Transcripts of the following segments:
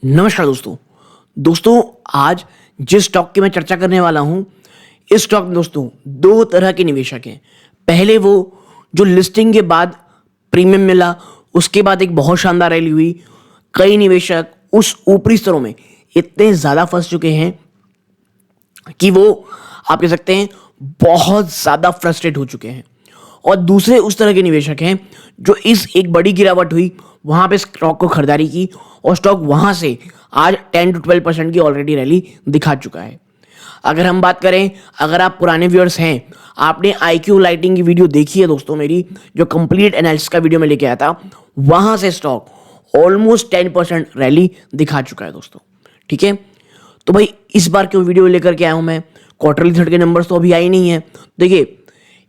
नमस्कार दोस्तों। आज जिस स्टॉक की मैं चर्चा करने वाला हूं, इस स्टॉक में दोस्तों दो तरह के निवेशक हैं। पहले वो जो लिस्टिंग के बाद प्रीमियम मिला, उसके बाद एक बहुत शानदार रैली हुई। कई निवेशक उस ऊपरी स्तरों में इतने ज़्यादा फंस चुके हैं कि वो आप कह सकते हैं बहुत ज़्यादा फ्रस्ट्रेट हो चुके हैं। और दूसरे उस तरह के निवेशक हैं जो इस एक बड़ी गिरावट हुई वहाँ पे स्टॉक को खरीदारी की और स्टॉक वहाँ से आज 10 to 12% की ऑलरेडी रैली दिखा चुका है। अगर हम बात करें, अगर आप पुराने व्यूअर्स हैं, आपने IQ लाइटिंग की वीडियो देखी है दोस्तों मेरी, जो कंप्लीट एनालिसिस का वीडियो में लेके आया था, वहाँ से स्टॉक ऑलमोस्ट 10% रैली दिखा चुका है दोस्तों। ठीक है, तो भाई इस बार क्यों वीडियो लेकर के आया हूँ मैं? क्वार्टरली थर्ड के नंबर्स तो अभी आए नहीं है। देखिए,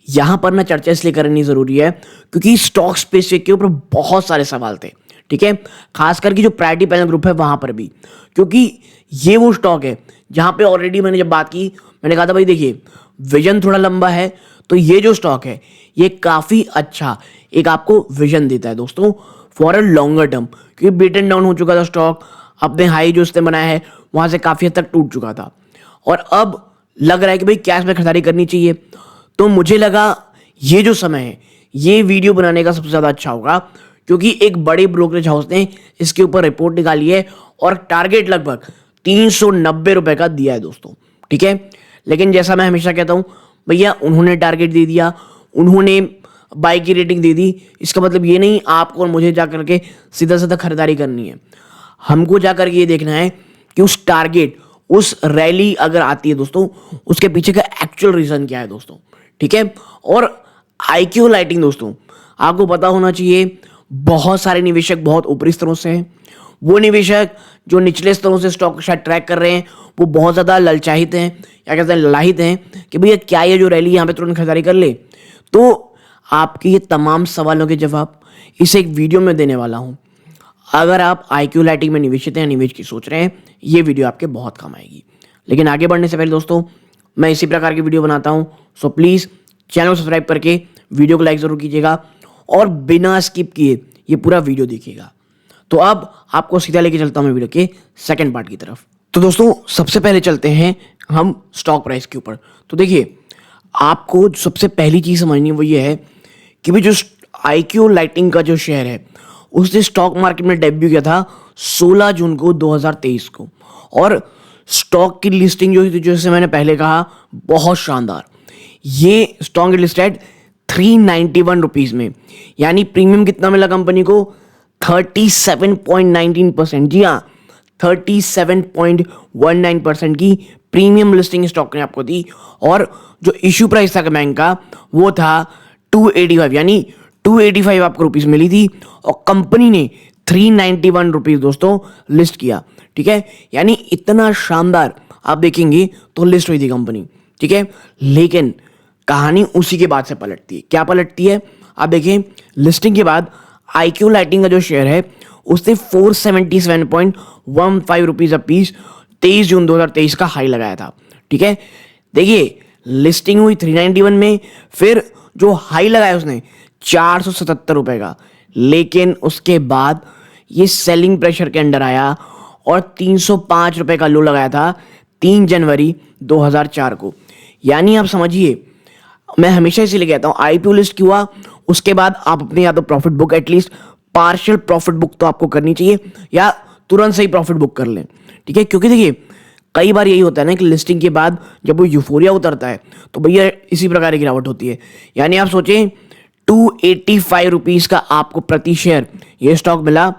यहां पर ना चर्चा इसलिए करनी जरूरी है क्योंकि स्टॉक स्पेसिफिक के ऊपर बहुत सारे सवाल थे। ठीक है, खास करके जो प्रायोरिटी पैनल ग्रुप है वहां पर भी, क्योंकि ये वो स्टॉक है जहां पे ऑलरेडी मैंने जब बात की, मैंने कहा था भाई देखिए, विजन थोड़ा लंबा है, तो ये जो स्टॉक है ये काफी अच्छा एक आपको विजन देता है दोस्तों फॉर अ लॉन्गर टर्म। क्योंकि बीटन डाउन हो चुका था स्टॉक, अपने हाई जो उसने बनाया है वहां से काफी हद तक टूट चुका था और अब लग रहा है कि भाई कैश में खरीदारी करनी चाहिए। तो मुझे लगा ये जो समय है ये वीडियो बनाने का सबसे ज़्यादा अच्छा होगा, क्योंकि एक बड़े ब्रोकरेज हाउस ने इसके ऊपर रिपोर्ट निकाली है और टारगेट लगभग 390 रुपए का दिया है दोस्तों। ठीक है, लेकिन जैसा मैं हमेशा कहता हूं, भैया उन्होंने टारगेट दे दिया, उन्होंने बाई की रेटिंग दे दी, इसका मतलब ये नहीं आपको और मुझे जा करके सीधा सीधा खरीदारी करनी है। हमको जा करके ये देखना है कि उस टारगेट, उस रैली अगर आती है दोस्तों, उसके पीछे का एक्चुअल रीजन क्या है दोस्तों। ठीक है, और IQ लाइटिंग दोस्तों आपको पता होना चाहिए, बहुत सारे निवेशक बहुत ऊपरी स्तरों से हैं। वो निवेशक जो निचले स्तरों से स्टॉक शायद ट्रैक कर रहे हैं, वो बहुत ज़्यादा ललचाहित हैं या कहते हैं ललाहित हैं कि भैया क्या ये जो रैली यहाँ पे तुरंत खरीदारी कर ले। तो आपके ये तमाम सवालों के जवाब इस एक वीडियो में देने वाला हूँ। अगर आप IQ लाइटिंग में निवेशित हैं, निवेश की सोच रहे हैं, ये वीडियो आपके बहुत काम आएगी। लेकिन आगे बढ़ने से पहले दोस्तों, मैं इसी प्रकार की वीडियो बनाता हूं, सो प्लीज़ चैनल को सब्सक्राइब करके वीडियो को लाइक ज़रूर कीजिएगा और बिना स्किप किए ये पूरा वीडियो देखिएगा। तो अब आपको सीधा लेके चलता हूं मैं वीडियो के सेकंड पार्ट की तरफ। तो दोस्तों सबसे पहले चलते हैं हम स्टॉक प्राइस के ऊपर। तो देखिए, आपको सबसे पहली चीज़ समझनी है वो ये है कि भाई जो IQ लाइटिंग का जो शेयर है उसने स्टॉक मार्केट में डेब्यू किया था 16 जून को 2023 को, और स्टॉक की लिस्टिंग जो थी, जैसे मैंने पहले कहा, बहुत शानदार। ये स्टॉक लिस्टेड 391 रुपीज़ में, यानी प्रीमियम कितना मिला कंपनी को? 37.19%। जी हाँ, 37.19% की प्रीमियम लिस्टिंग स्टॉक ने आपको दी। और जो इश्यू प्राइस था बैंक का वो था 285, यानी 285 आपको रुपीज़ मिली थी और कंपनी ने 391 रुपीज़ दोस्तों लिस्ट किया। ठीक है, यानी इतना शानदार आप देखेंगे तो लिस्ट हुई थी कंपनी। ठीक है, लेकिन कहानी उसी के बाद से पलटती है। क्या पलटती है आप देखें, लिस्टिंग के बाद IQ लाइटिंग का जो शेयर है उसने 477.15 रुपीज़ अपीस 23 जून 2023 का हाई लगाया था। ठीक है, देखिए लिस्टिंग हुई 391 में, फिर जो हाई लगाया उसने 477 रुपए का, लेकिन उसके बाद ये सेलिंग प्रेशर के अंडर आया और 305 रुपए का लो लगाया था 3 जनवरी 2004 को। यानी आप समझिए, मैं हमेशा इसीलिए कहता हूँ IPO लिस्ट क्यों हुआ, उसके बाद आप अपने या तो profit book, at least partial profit book तो आपको करनी चाहिए, या तुरंत से ही प्रॉफिट बुक कर लें। ठीक है, क्योंकि देखिए कई बार यही होता है ना कि लिस्टिंग के बाद जब वो यूफोरिया उतरता है तो भैया इसी प्रकार की गिरावट होती है। यानी आप सोचें 285 रुपीज़ का आपको प्रति शेयर ये स्टॉक मिला,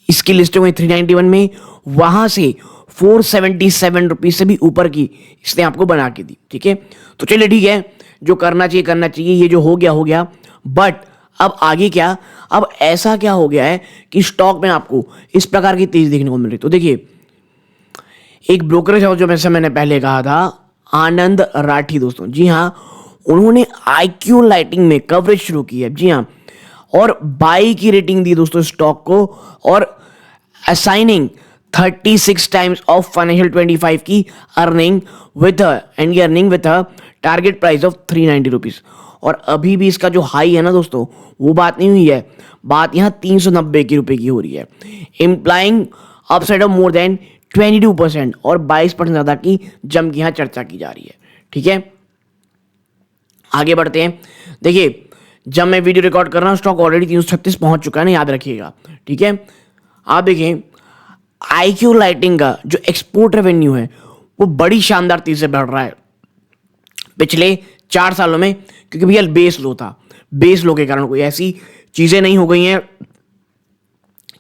इसकी लिस्टिंग हुई 391 में, वहां से 477 रुपीज़ से भी ऊपर की इसने आपको बना के दी। ठीक है, तो चलिए ठीक है, जो करना चाहिए करना चाहिए, ये जो हो गया। बट अब आगे क्या? अब ऐसा क्या हो गया है कि स्टॉक में आपको इस प्रकार की तेज देखने को मिल रही? तो देखिए, एक ब्रोकरेज हाउस जो मैंने पहले कहा था, आनंद राठी दोस्तों, जी हाँ, उन्होंने IQ लाइटिंग में कवरेज शुरू की है। जी हाँ, और बाई की रेटिंग दी दोस्तों स्टॉक को, और असाइनिंग 36 टाइम्स ऑफ फाइनेंशियल 25 की earning with target price of 390 rupees. और अभी भी इसका जो हाई है ना दोस्तों, वो बात नहीं हुई है, बात यहाँ 390 की रुपए की हो रही है, implying upside of more than 22% और 22% ज़्यादा की जम की यहाँ चर्चा की जा रही है। ठीक है, आगे बढ़ते हैं। देखिए, जब मैं वीडियो रिकॉर्ड कर रहा हूँ स्टॉक ऑलरेडी 336 पहुंच चुका है ना, याद रखिएगा। ठीक है, आप देखें IQ लाइटिंग का जो एक्सपोर्ट रेवेन्यू है वो बड़ी शानदार तेजी से बढ़ रहा है पिछले 4 सालों में, क्योंकि भैया बेस लो था, बेस लो के कारण कोई ऐसी चीजें नहीं हो गई हैं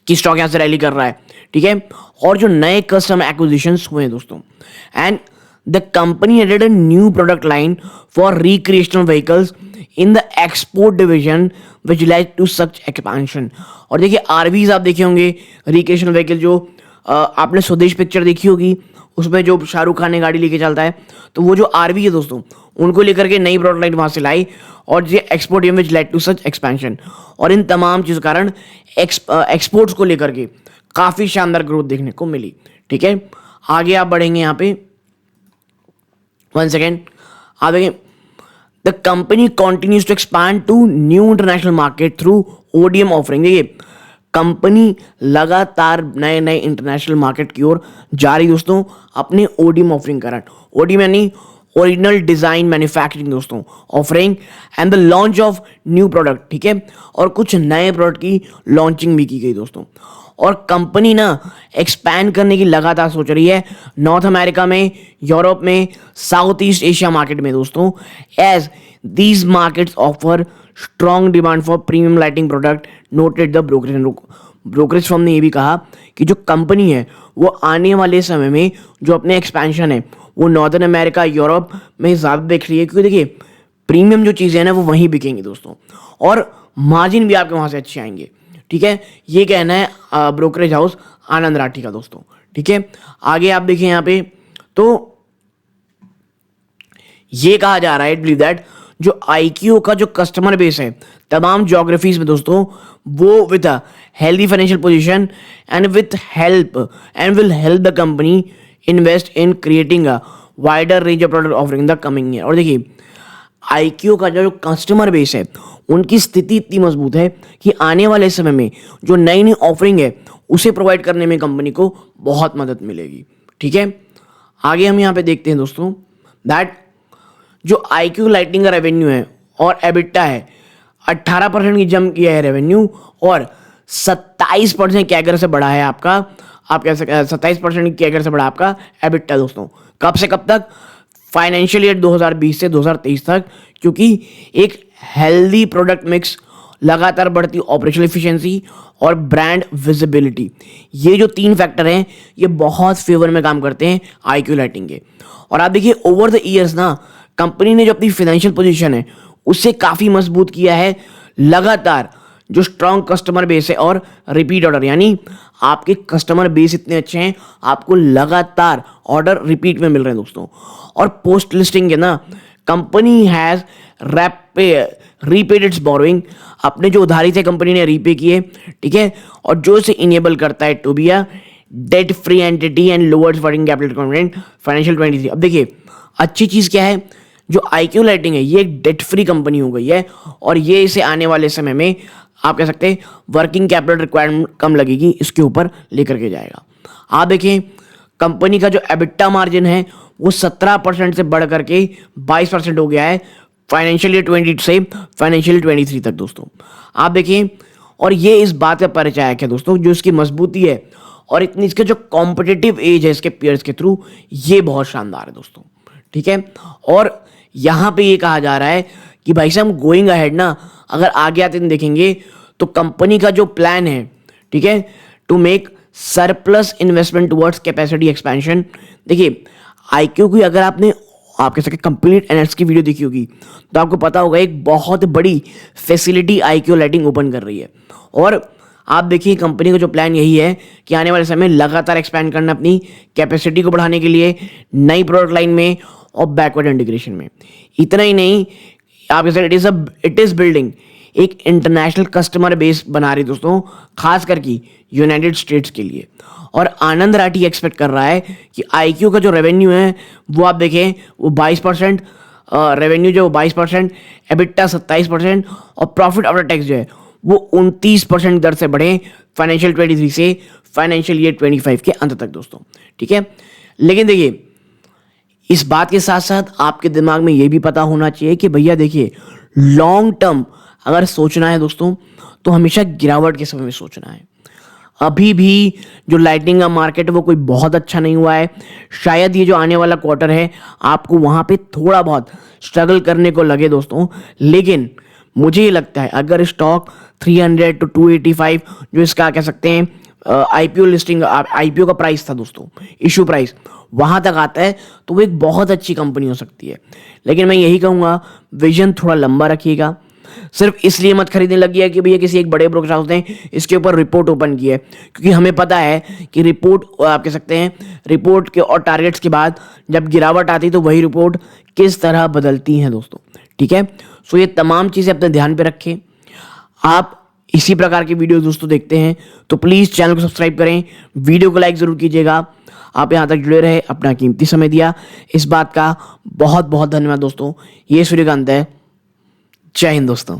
कि स्टॉक यहां से रैली कर रहा है। ठीक है, और जो नए कस्टमर एक्विजिशंस हुए हैं दोस्तों, and the company added a new product line for recreational vehicles in the export division which led to such expansion. और देखिए आरवीज आप देखे होंगे, रिक्रिएशनल व्हीकल जो आपने स्वदेश पिक्चर देखी होगी, उसमें जो शाहरुख खान ने गाड़ी लेके चलता है, तो वो जो आरवी है दोस्तों, उनको लेकर के नई प्रोडक्ट लाइन वहां से लाई और ये export which led to such expansion. और इन तमाम चीज़ों के कारण एक्सपोर्ट्स को लेकर के काफ़ी शानदार ग्रोथ देखने को मिली। ठीक है, आगे आप बढ़ेंगे यहाँ पे, 1 सेकेंड, आप देखें the company continues to expand to new international market through ODM offering. देखिए कंपनी लगातार नए नए इंटरनेशनल मार्केट की ओर जा रही दोस्तों अपने ODM ऑफरिंग कारण। ODM यानी ओरिजिनल डिजाइन मैन्युफैक्चरिंग दोस्तों offering and the launch of new product. ठीक है, और कुछ नए प्रोडक्ट की लॉन्चिंग भी की गई दोस्तों। और कंपनी ना एक्सपैंड करने की लगातार सोच रही है नॉर्थ अमेरिका में, यूरोप में, साउथ ईस्ट एशिया मार्केट में दोस्तों, as these markets offer strong demand for premium lighting product, noted the brokerage firm ने यह भी कहा कि जो कंपनी है वो आने वाले समय में जो अपने एक्सपेंशन है वो नॉर्दर्न अमेरिका, यूरोप में ज़्यादा देख रही है, क्योंकि देखिए प्रीमियम जो चीज़ें हैं ना वो वहीं बिकेंगी दोस्तों, और मार्जिन भी आपके वहाँ से अच्छे आएंगे। ठीक है, ये कहना है ब्रोकरेज हाउस आनंद राठी का दोस्तों। ठीक है, आगे आप देखिए यहाँ पे, तो ये कहा जा रहा है बिलीव दैट जो IQ का जो कस्टमर बेस है तमाम ज्योग्राफीज में दोस्तों, वो with healthy financial position and with help and will help the company invest in creating a wider range of product offering the coming year. और देखिए IQ का जो कस्टमर बेस है उनकी स्थिति इतनी मजबूत है कि आने वाले समय में जो नई नई ऑफरिंग है उसे प्रोवाइड करने में कंपनी को बहुत मदद मिलेगी। ठीक है, आगे हम यहाँ पे देखते हैं दोस्तों दैट जो IQ लाइटिंग का रेवेन्यू है और एबिटा है 18% की जंप किया है रेवेन्यू, और 27% कैगर से बढ़ा है आपका, आप कह सकते हैं 27% की कैगर से बढ़ा आपका एबिटा दोस्तों। कब से कब तक? फाइनेंशियल ईयर 2020 से 2023 तक, क्योंकि एक हेल्दी प्रोडक्ट मिक्स, लगातार बढ़ती ऑपरेशनल एफिशिएंसी और ब्रांड विजिबिलिटी, ये जो 3 फैक्टर हैं ये बहुत फेवर में काम करते हैं IQ लाइटिंग के। और आप देखिए ओवर द ईयर्स ना कंपनी ने जो अपनी फाइनेंशियल पोजीशन है उससे काफ़ी मजबूत किया है, लगातार जो स्ट्रॉन्ग कस्टमर बेस है और रिपीट ऑर्डर, यानी आपके कस्टमर बेस इतने अच्छे हैं आपको लगातार ऑर्डर रिपीट में मिल रहे हैं दोस्तों। और पोस्ट लिस्टिंग है ना company has repaid it's borrowing, अपने जो उधारी थे कंपनी ने रीपे किए। ठीक है, और जो इसे इनेबल करता है to be a debt free entity and lowers working capital requirement financial 23। अब देखिए अच्छी चीज़ क्या है, जो IQ लाइटिंग है ये एक डेट फ्री कंपनी हो गई है, और ये इसे आने वाले समय में आप कह सकते हैं वर्किंग कैपिटल रिक्वायरमेंट कम लगेगी, इसके ऊपर लेकर के जाएगा। आप देखिए कंपनी का जो एबिटा मार्जिन है वो 17% से बढ़ करके 22% हो गया है फाइनेंशियल ईयर 22 से फाइनेंशियल ईयर 23 तक दोस्तों। आप देखिए, और ये इस बात का परिचायक है दोस्तों, जो इसकी मजबूती है और इतनी इसके जो कॉम्पिटिटिव एज है इसके पीयर्स के थ्रू, ये बहुत शानदार है दोस्तों। ठीक है, और यहाँ पे ये कहा जा रहा है कि भाई साहब हम गोइंग अहेड ना, अगर आगे आते दिन देखेंगे तो कंपनी का जो प्लान है, ठीक है, to make surplus investment towards capacity expansion. देखिए IQ की अगर आपने आप कह सकते कंप्लीट एनालिसिस की वीडियो देखी होगी तो आपको पता होगा एक बहुत बड़ी फैसिलिटी IQ लाइटिंग ओपन कर रही है। और आप देखिए कंपनी का जो प्लान यही है कि आने वाले समय लगातार एक्सपैंड करना अपनी कैपेसिटी को बढ़ाने के लिए नई प्रोडक्ट लाइन में और बैकवर्ड इंटीग्रेशन में। इतना ही नहीं, आप कह सकते इट इज बिल्डिंग एक इंटरनेशनल कस्टमर बेस बना रही दोस्तों, खास करके यूनाइटेड स्टेट्स के लिए। और आनंद राठी एक्सपेक्ट कर रहा है कि IQ का जो रेवेन्यू है वो आप देखें वो 22%, रेवेन्यू जो 22%, एबिटा 27% और प्रॉफिट आफ्टर टैक्स जो है वो 29% दर से बढ़े फाइनेंशियल 23 से फाइनेंशियल ईयर 25 के अंत तक दोस्तों, ठीक है। लेकिन देखिए, इस बात के साथ साथ आपके दिमाग में ये भी पता होना चाहिए कि भैया देखिए, लॉन्ग टर्म अगर सोचना है दोस्तों, तो हमेशा गिरावट के समय में सोचना है। अभी भी जो लाइटनिंग का मार्केट है वो कोई बहुत अच्छा नहीं हुआ है। शायद ये जो आने वाला क्वार्टर है आपको वहाँ पे थोड़ा बहुत स्ट्रगल करने को लगे दोस्तों, लेकिन मुझे ये लगता है अगर स्टॉक 300 टू 285 जो इसका कह सकते हैं आईपीओ लिस्टिंग, आईपीओ का प्राइस था दोस्तों, इशू प्राइस, वहां तक आता है तो वो एक बहुत अच्छी कंपनी हो सकती है। लेकिन मैं यही कहूँगा, विजन थोड़ा लंबा रखिएगा। सिर्फ इसलिए मत खरीदने लगिए कि भैया किसी एक बड़े ब्रोकर हाउस ने इसके ऊपर रिपोर्ट ओपन की है, क्योंकि हमें पता है कि रिपोर्ट, आप कह सकते हैं रिपोर्ट के और टारगेट्स के बाद जब गिरावट आती तो वही रिपोर्ट किस तरह बदलती हैं दोस्तों, ठीक है। सो ये तमाम चीज़ें अपने ध्यान पे रखें। आप इसी प्रकार की वीडियो दोस्तों देखते हैं तो प्लीज़ चैनल को सब्सक्राइब करें, वीडियो को लाइक ज़रूर कीजिएगा। आप यहाँ तक जुड़े रहे, अपना कीमती समय दिया, इस बात का बहुत बहुत धन्यवाद दोस्तों। ये सूर्यकांत है। जय हिंद दोस्तों।